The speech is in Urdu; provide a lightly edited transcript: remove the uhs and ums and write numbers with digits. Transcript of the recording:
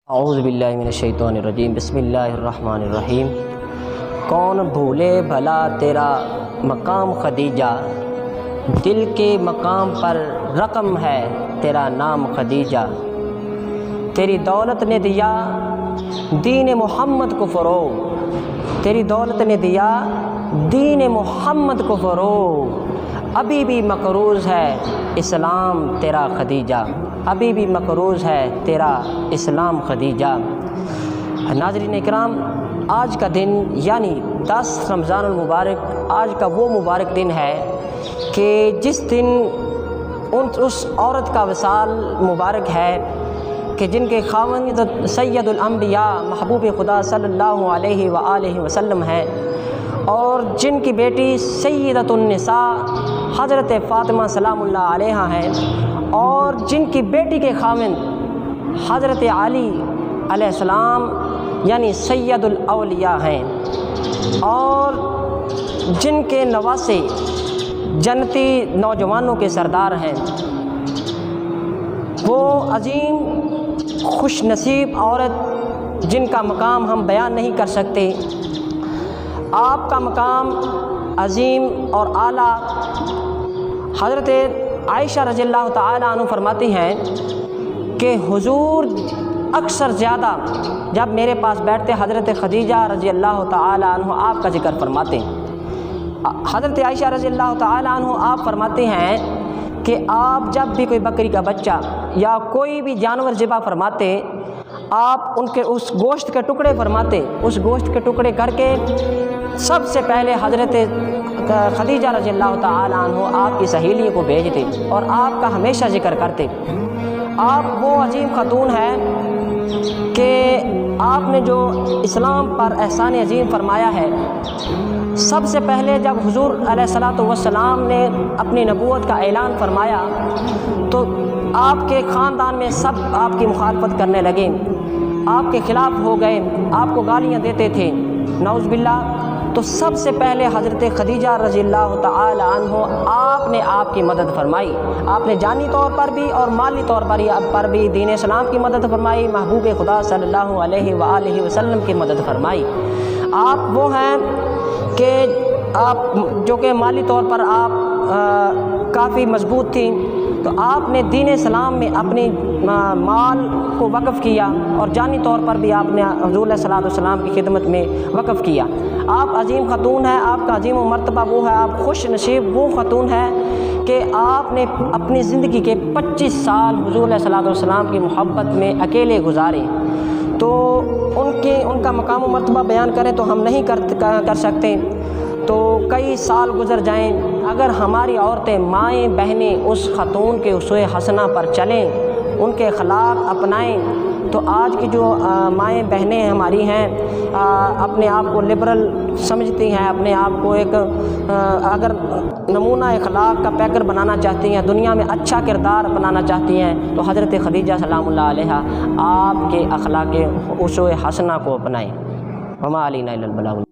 اعوذ باللہ من الشیطان الرجیم، بسم اللہ الرحمن الرحیم۔ کون بھولے بھلا تیرا مقام خدیجہ، دل کے مقام پر رقم ہے تیرا نام خدیجہ۔ تیری دولت نے دیا دین محمد کو فروغ، تیری دولت نے دیا دین محمد کو فروغ۔ ابھی بھی مقروض ہے اسلام تیرا خدیجہ، ابھی بھی مقروض ہے تیرا اسلام خدیجہ۔ ناظرین اکرام، آج کا دن یعنی 10 رمضان المبارک، آج کا وہ مبارک دن ہے کہ جس دن اس عورت کا وصال مبارک ہے کہ جن کے خاوند سید الانبیاء محبوب خدا صلی اللہ علیہ وآلہ وسلم ہیں، اور جن کی بیٹی سیدۃ النساء حضرت فاطمہ سلام اللہ علیہا ہیں، اور جن کی بیٹی کے خاوند حضرت علی علیہ السلام یعنی سید الاولیاء ہیں، اور جن کے نواسے جنتی نوجوانوں کے سردار ہیں۔ وہ عظیم خوش نصیب عورت جن کا مقام ہم بیان نہیں کر سکتے۔ آپ کا مقام عظیم اور اعلیٰ۔ حضرت عائشہ رضی اللہ تعالیٰ عنہ فرماتی ہیں کہ حضور اکثر زیادہ جب میرے پاس بیٹھتے حضرت خدیجہ رضی اللہ تعالیٰ عنہ آپ کا ذکر فرماتے ہیں۔ حضرت عائشہ رضی اللہ تعالیٰ عنہ آپ فرماتے ہیں کہ آپ جب بھی کوئی بکری کا بچہ یا کوئی بھی جانور ذبح فرماتے، آپ ان کے اس گوشت کے ٹکڑے فرماتے، اس گوشت کے ٹکڑے کر کے سب سے پہلے حضرت خدیجہ رضی اللہ تعالیٰ عنہ آپ کی سہیلی کو بھیجتے اور آپ کا ہمیشہ ذکر کرتے۔ آپ وہ عظیم خاتون ہیں کہ آپ نے جو اسلام پر احسان عظیم فرمایا ہے، سب سے پہلے جب حضور علیہ الصلوۃ والسلام نے اپنی نبوت کا اعلان فرمایا تو آپ کے خاندان میں سب آپ کی مخالفت کرنے لگے، آپ کے خلاف ہو گئے، آپ کو گالیاں دیتے تھے، نعوذ باللہ۔ تو سب سے پہلے حضرت خدیجہ رضی اللہ تعالی عنہ آپ نے آپ کی مدد فرمائی، آپ نے جانی طور پر بھی اور مالی طور پر بھی دین اسلام کی مدد فرمائی، محبوب خدا صلی اللہ علیہ وآلہ وسلم کی مدد فرمائی۔ آپ وہ ہیں کہ آپ جو کہ مالی طور پر آپ کافی مضبوط تھیں، تو آپ نے دین اسلام میں اپنی مال کو وقف کیا اور جانی طور پر بھی آپ نے حضور علیہ الصلوۃ والسلام کی خدمت میں وقف کیا۔ آپ عظیم خاتون ہیں، آپ کا عظیم و مرتبہ وہ ہے، آپ خوش نصیب وہ خاتون ہیں کہ آپ نے اپنی زندگی کے 25 سال حضور علیہ الصلوۃ والسلام کی محبت میں اکیلے گزارے۔ تو ان کا مقام و مرتبہ بیان کریں تو ہم نہیں کر سکتے، تو کئی سال گزر جائیں، اگر ہماری عورتیں مائیں بہنیں اس خاتون کے اسوہ حسنہ پر چلیں، ان کے اخلاق اپنائیں، تو آج کی جو مائیں بہنیں ہماری ہیں اپنے آپ کو لبرل سمجھتی ہیں، اپنے آپ کو ایک اگر نمونہ اخلاق کا پیکر بنانا چاہتی ہیں، دنیا میں اچھا کردار بنانا چاہتی ہیں، تو حضرت خدیجہ سلام اللہ علیہا آپ کے اخلاق اسوہ حسنہ کو اپنائیں۔ وما علینا الا البلاغ۔